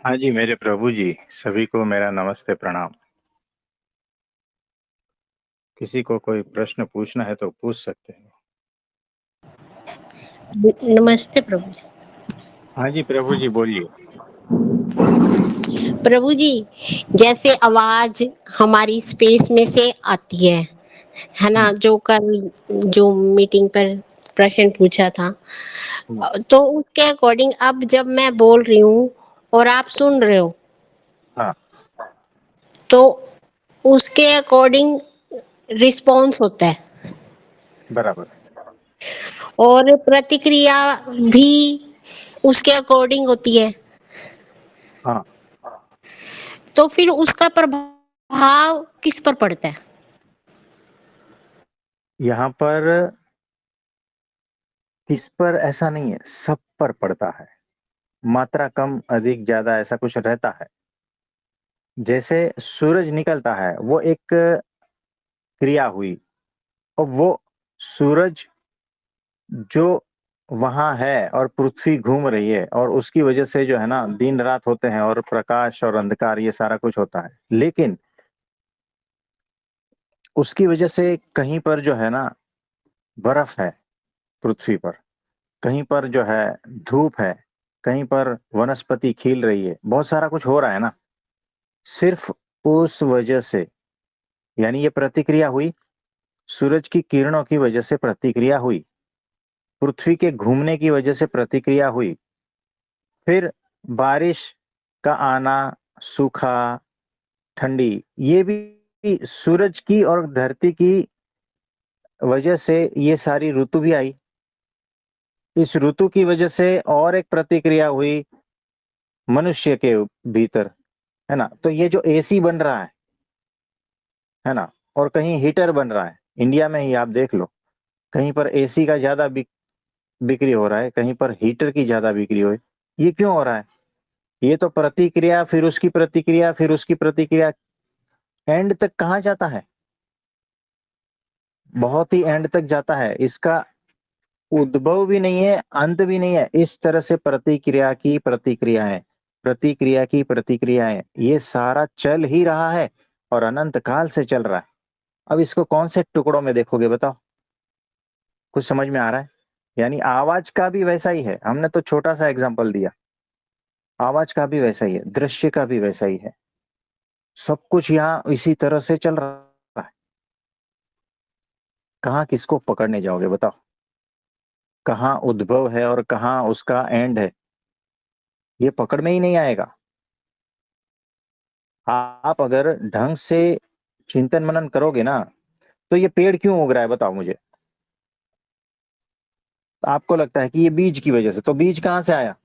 हाँ जी, मेरे प्रभु जी, सभी को मेरा नमस्ते प्रणाम। किसी को कोई प्रश्न पूछना है तो पूछ सकते हैं। नमस्ते प्रभु जी। हाँ जी, प्रभु जी बोलिए। प्रभु जी, जैसे आवाज हमारी स्पेस में से आती है ना? हुँ, जो कल जो मीटिंग पर प्रश्न पूछा था, हुँ, तो उसके अकॉर्डिंग अब जब मैं बोल रही हूँ और आप सुन रहे हो, हाँ, तो उसके अकॉर्डिंग रिस्पॉन्स होता है बराबर। और प्रतिक्रिया भी उसके अकॉर्डिंग होती है। हाँ, तो फिर उसका प्रभाव किस पर पड़ता है? यहाँ पर किस पर ऐसा नहीं है, सब पर पड़ता है। मात्रा कम, अधिक, ज़्यादा ऐसा कुछ रहता है। जैसे सूरज निकलता है, वो एक क्रिया हुई और वो सूरज जो वहाँ है और पृथ्वी घूम रही है और उसकी वजह से जो है ना दिन-रात होते हैं और प्रकाश और अंधकार ये सारा कुछ होता है। लेकिन उसकी वजह से कहीं पर जो है ना बर्फ है पृथ्वी पर, कहीं पर जो है धूप है, कहीं पर वनस्पति खिल रही है, बहुत सारा कुछ हो रहा है ना। सिर्फ उस वजह से यानी ये प्रतिक्रिया हुई, सूरज की किरणों की वजह से प्रतिक्रिया हुई, पृथ्वी के घूमने की वजह से प्रतिक्रिया हुई, फिर बारिश का आना, सूखा, ठंडी, ये भी सूरज की और धरती की वजह से ये सारी ऋतु भी आई। इस ऋतु की वजह से और एक प्रतिक्रिया हुई मनुष्य के भीतर, है ना? तो ये जो एसी बन रहा है ना? और कहीं हीटर बन रहा है, इंडिया में ही आप देख लो, कहीं पर एसी का ज़्यादा बिक्री हो रहा है, कहीं पर हीटर की ज़्यादा बिक्री हो रही है। ये क्यों हो रहा है? ये तो प्रतिक्रिया, फिर उसकी प्रतिक्रिया, फिर उसकी प्रतिक्रिया, एंड तक कहाँ जाता है? बहुत ही एंड तक जाता है। इसका उद्भव भी नहीं है, अंत भी नहीं है। इस तरह से प्रतिक्रिया की प्रतिक्रियाएं, प्रतिक्रिया की प्रतिक्रियाएं, ये सारा चल ही रहा है और अनंत काल से चल रहा है। अब इसको कौन से टुकड़ों में देखोगे बताओ? कुछ समझ में आ रहा है? यानी आवाज का भी वैसा ही है। हमने तो छोटा सा एग्जांपल दिया। आवाज का भी वैसा ही है, दृश्य का भी वैसा ही है। सब कुछ यहाँ इसी तरह से चल रहा है। कहाँ किसको पकड़ने जाओगे बताओ? कहाँ उद्भव है और कहाँ उसका एंड है? ये पकड़ में ही नहीं आएगा। आप अगर ढंग से चिंतन मनन करोगे ना, तो ये पेड़ क्यों उग रहा है बताओ मुझे? तो आपको लगता है कि ये बीज की वजह से, तो बीज कहाँ से आया?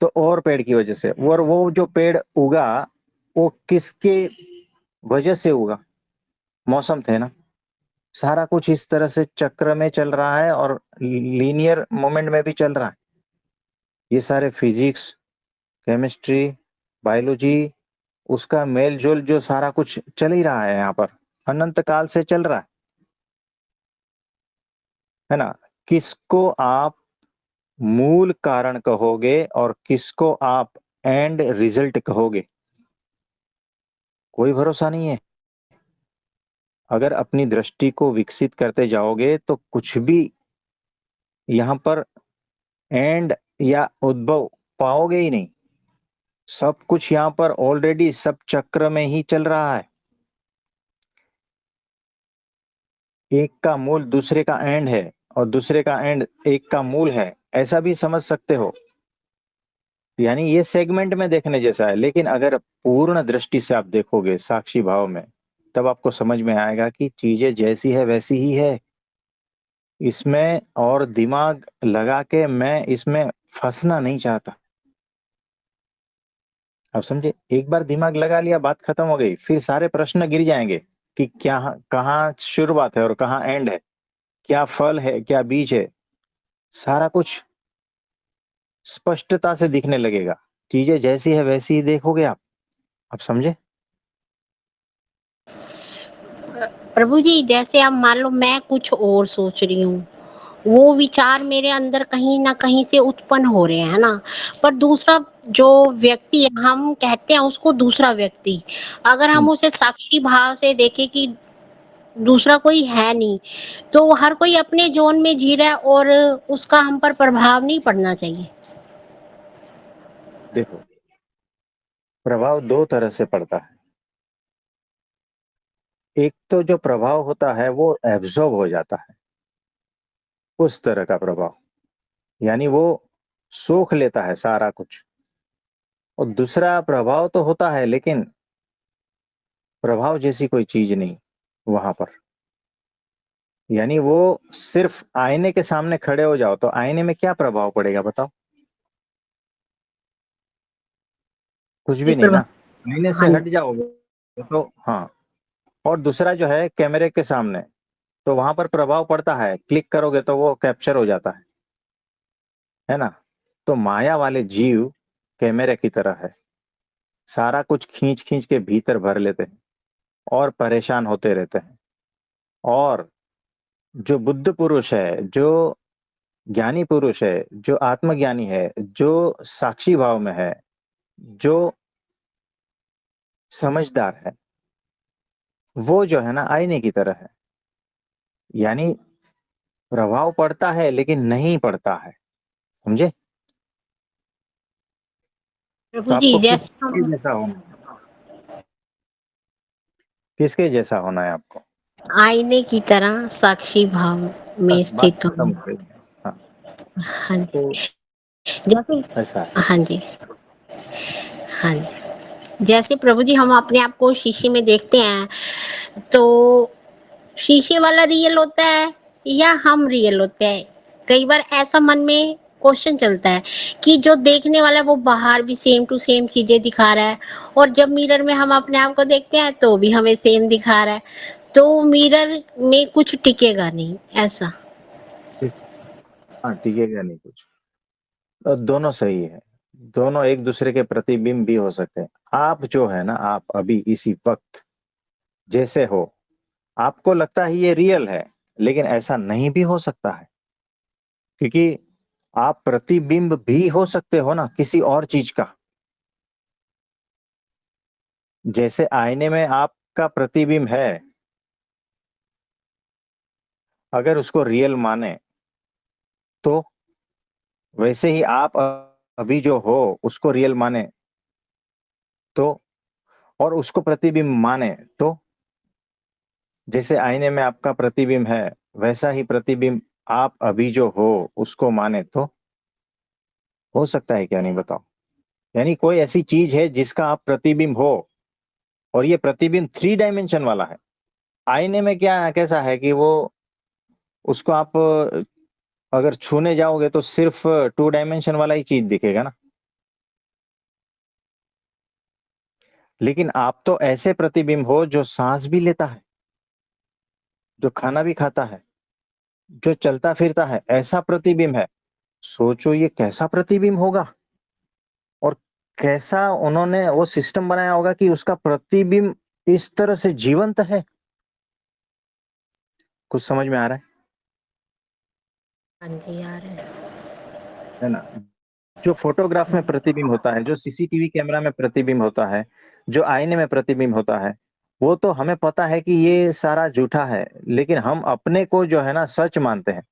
तो और पेड़ की वजह से। और वो जो पेड़ उगा, वो किसके वजह से उगा? मौसम थे ना। सारा कुछ इस तरह से चक्र में चल रहा है और लीनियर मोमेंट में भी चल रहा है। ये सारे फिजिक्स, केमिस्ट्री, बायोलॉजी, उसका मेल जोल जो सारा कुछ चल ही रहा है यहाँ पर, अनंत काल से चल रहा है ना? किसको आप मूल कारण कहोगे और किसको आप एंड रिजल्ट कहोगे? कोई भरोसा नहीं है। अगर अपनी दृष्टि को विकसित करते जाओगे तो कुछ भी यहाँ पर एंड या उद्भव पाओगे ही नहीं। सब कुछ यहाँ पर ऑलरेडी सब चक्र में ही चल रहा है। एक का मूल दूसरे का एंड है और दूसरे का एंड एक का मूल है, ऐसा भी समझ सकते हो। यानी ये सेगमेंट में देखने जैसा है, लेकिन अगर पूर्ण दृष्टि से आप देखोगे साक्षी भाव में, तब आपको समझ में आएगा कि चीजें जैसी है वैसी ही है। इसमें और दिमाग लगा के मैं इसमें फंसना नहीं चाहता। आप समझे? एक बार दिमाग लगा लिया, बात खत्म हो गई। फिर सारे प्रश्न गिर जाएंगे कि क्या, कहाँ शुरुआत है और कहाँ एंड है, क्या फल है क्या बीज है। सारा कुछ स्पष्टता से दिखने लगेगा। चीजें जैसी है वैसी ही देखोगे आप समझे? प्रभु जी, जैसे अब मान लो मैं कुछ और सोच रही हूँ वो विचार मेरे अंदर कहीं न कहीं से उत्पन्न हो रहे हैं, है ना? पर दूसरा जो व्यक्ति है, हम कहते हैं उसको दूसरा व्यक्ति, अगर हम हम्म, उसे साक्षी भाव से देखें कि दूसरा कोई है नहीं, तो हर कोई अपने ज़ोन में जी रहा है और उसका हम पर प्रभाव नहीं पड़ना चाहिए। देखो, प्रभाव दो तरह से पड़ता है। एक तो जो प्रभाव होता है वो एब्जॉर्ब हो जाता है, उस तरह का प्रभाव, यानी वो सोख लेता है सारा कुछ। और दूसरा प्रभाव तो होता है, लेकिन प्रभाव जैसी कोई चीज नहीं वहां पर। यानी वो सिर्फ आईने के सामने खड़े हो जाओ तो आईने में क्या प्रभाव पड़ेगा बताओ? कुछ कोई भी नहीं ना। प्रभाव आईने से हाँ हट जाओगे तो हाँ। और दूसरा जो है कैमरे के सामने, तो वहां पर प्रभाव पड़ता है, क्लिक करोगे तो वो कैप्चर हो जाता है ना? तो माया वाले जीव कैमरे की तरह है, सारा कुछ खींच खींच के भीतर भर लेते हैं और परेशान होते रहते हैं। और जो बुद्ध पुरुष है, जो ज्ञानी पुरुष है, जो आत्मज्ञानी है, जो साक्षी भाव में है, जो समझदार है, वो जो है ना आईने की तरह है। यानी प्रभाव पड़ता है लेकिन नहीं पड़ता है, समझे? तो प्रभु जी आपको जैसे किसके हम जैसा होना है? किसके जैसा होना है आपको? आईने की तरह साक्षी भाव में बस बात स्थित खत्म हों। हो गई। हाँ, हाँ तो जी, जैसे ऐसा है। हाँ जी, हाँ जी। जैसे प्रभु जी हम अपने आप को शीशे में देखते हैं, तो शीशे वाला रियल होता है या हम रियल होते हैं? कई बार ऐसा मन में क्वेश्चन चलता है कि जो देखने वाला है वो बाहर भी सेम टू सेम चीज़ें दिखा रहा है और जब मिरर में हम अपने आप को देखते हैं तो भी हमें सेम दिखा रहा है। तो मिरर में कुछ टिकेगा नहीं, ऐसा। हाँ, टिकेगा नहीं कुछ। तो दोनों सही है, दोनों एक दूसरे के प्रतिबिंब भी हो सकते हैं। आप जो है ना, आप अभी इसी वक्त जैसे हो, आपको लगता है ये रियल है, लेकिन ऐसा नहीं भी हो सकता है, क्योंकि आप प्रतिबिंब भी हो सकते हो ना किसी और चीज का। जैसे आईने में आपका प्रतिबिंब है, अगर उसको रियल माने, तो वैसे ही आप अभी जो हो उसको रियल माने तो, और उसको प्रतिबिंब माने तो, जैसे आईने में आपका प्रतिबिंब है, वैसा ही प्रतिबिंब आप अभी जो हो उसको माने तो हो सकता है क्या? नहीं बताओ। यानी कोई ऐसी चीज है जिसका आप प्रतिबिंब हो, और ये प्रतिबिंब 3 डायमेंशन वाला है। आईने में क्या कैसा है कि वो, उसको आप अगर छूने जाओगे तो सिर्फ 2 डायमेंशन वाला ही चीज दिखेगा ना। लेकिन आप तो ऐसे प्रतिबिंब हो जो सांस भी लेता है, जो खाना भी खाता है, जो चलता फिरता है, ऐसा प्रतिबिंब है। सोचो ये कैसा प्रतिबिंब होगा, और कैसा उन्होंने वो सिस्टम बनाया होगा कि उसका प्रतिबिंब इस तरह से जीवंत है। कुछ समझ में आ रहा हाँ जी, यार है। है ना? जो फोटोग्राफ में प्रतिबिंब होता है, जो सीसीटीवी कैमरा में प्रतिबिंब होता है, जो आईने में प्रतिबिंब होता है, वो तो हमें पता है कि ये सारा झूठा है, लेकिन हम अपने को जो है ना सच मानते हैं।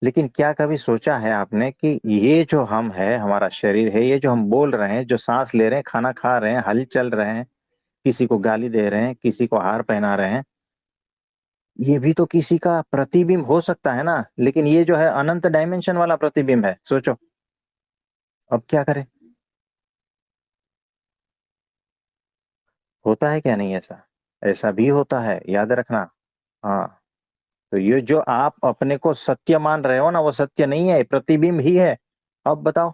लेकिन क्या कभी सोचा है आपने कि ये जो हम है, हमारा शरीर है, ये जो हम बोल रहे हैं, जो सांस ले रहे हैं, खाना खा रहे हैं, हल चल रहे हैं, किसी को गाली दे रहे हैं, किसी को हार पहना रहे हैं, ये भी तो किसी का प्रतिबिंब हो सकता है ना? लेकिन ये जो है अनंत डायमेंशन वाला प्रतिबिंब है, सोचो। अब क्या करें? होता है क्या नहीं ऐसा? ऐसा भी होता है, याद रखना। हाँ। तो ये जो आप अपने को सत्य मान रहे हो ना, वो सत्य नहीं है, प्रतिबिंब ही है। अब बताओ,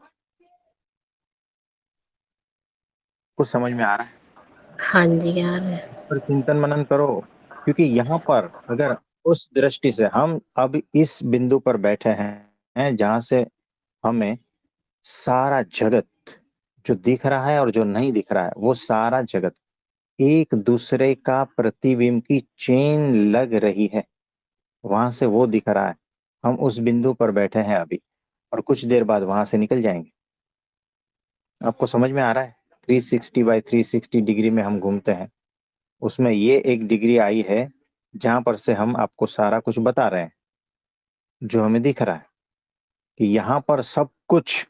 कुछ समझ में आ रहा है? हाँ जी, यार है। इस पर चिंतन मनन करो, क्योंकि यहाँ पर अगर उस दृष्टि से हम अब इस बिंदु पर बैठे हैं जहां से हमें सारा जगत जो दिख रहा है और जो नहीं दिख रहा है, वो सारा जगत एक दूसरे का प्रतिबिंब की चेन लग रही है, वहां से वो दिख रहा है। हम उस बिंदु पर बैठे हैं अभी, और कुछ देर बाद वहां से निकल जाएंगे। आपको समझ में आ रहा है? 360 बाई 360 डिग्री में हम घूमते हैं, उसमें ये एक डिग्री आई है जहां पर से हम आपको सारा कुछ बता रहे हैं, जो हमें दिख रहा है कि यहाँ पर सब कुछ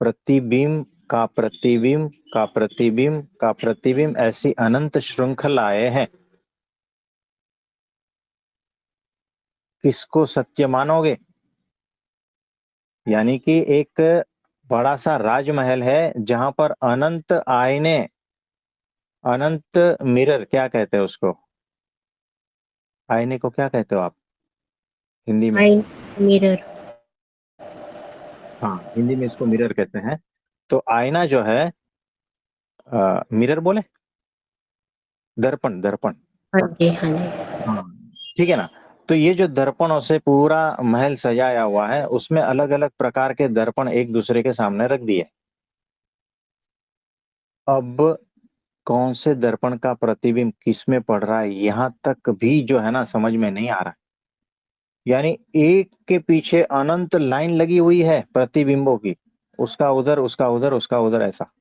प्रतिबिंब का प्रतिबिंब का प्रतिबिंब का प्रतिबिंब ऐसी अनंत श्रृंखलाएं हैं। किसको सत्य मानोगे? यानी कि एक बड़ा सा राजमहल है जहां पर अनंत आईने, अनंत मिरर, क्या कहते हैं उसको, आईने को क्या कहते हो आप हिंदी में? Mind mirror. हाँ, हिंदी में इसको मिरर कहते हैं। तो आईना जो है, मिरर बोले, दर्पण दर्पण। हाँ जी, हाँ जी। हाँ, ठीक है ना। तो ये जो दर्पणों से पूरा महल सजाया हुआ है, उसमें अलग अलग प्रकार के दर्पण एक दूसरे के सामने रख दिए। अब कौन से दर्पण का प्रतिबिंब किस में पड़ रहा है, यहां तक भी जो है ना समझ में नहीं आ रहा। यानी एक के पीछे अनंत लाइन लगी हुई है प्रतिबिंबों की, उसका उधर, उसका उधर, उसका उधर, ऐसा।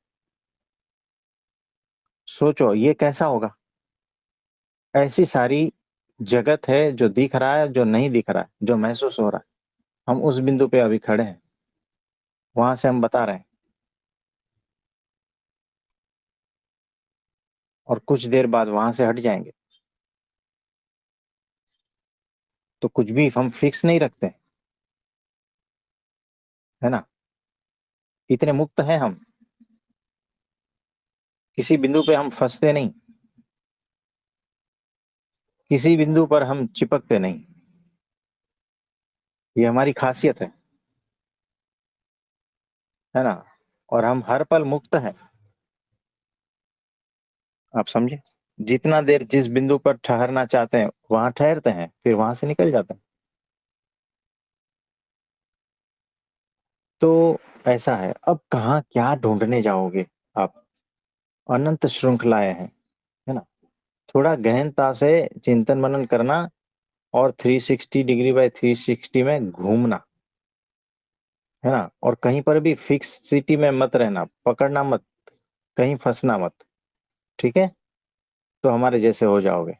सोचो ये कैसा होगा। ऐसी सारी जगत है, जो दिख रहा है, जो नहीं दिख रहा है, जो महसूस हो रहा है। हम उस बिंदु पे अभी खड़े हैं, वहां से हम बता रहे हैं, और कुछ देर बाद वहां से हट जाएंगे। तो कुछ भी हम फिक्स नहीं रखते, है ना। इतने मुक्त हैं हम, किसी बिंदु पे हम फंसते नहीं, किसी बिंदु पर हम चिपकते नहीं। ये हमारी खासियत है ना। और हम हर पल मुक्त हैं। आप समझे? जितना देर जिस बिंदु पर ठहरना चाहते हैं वहां ठहरते हैं, फिर वहां से निकल जाते हैं। तो ऐसा है। अब कहाँ क्या ढूंढने जाओगे आप? अनंत श्रृंखलाएं हैं, है ना। थोड़ा गहनता से चिंतन मनन करना, और 360 डिग्री बाई 360 में घूमना, है ना। और कहीं पर भी फिक्स सिटी में मत रहना, पकड़ना मत, कहीं फंसना मत। ठीक है? तो हमारे जैसे हो जाओगे।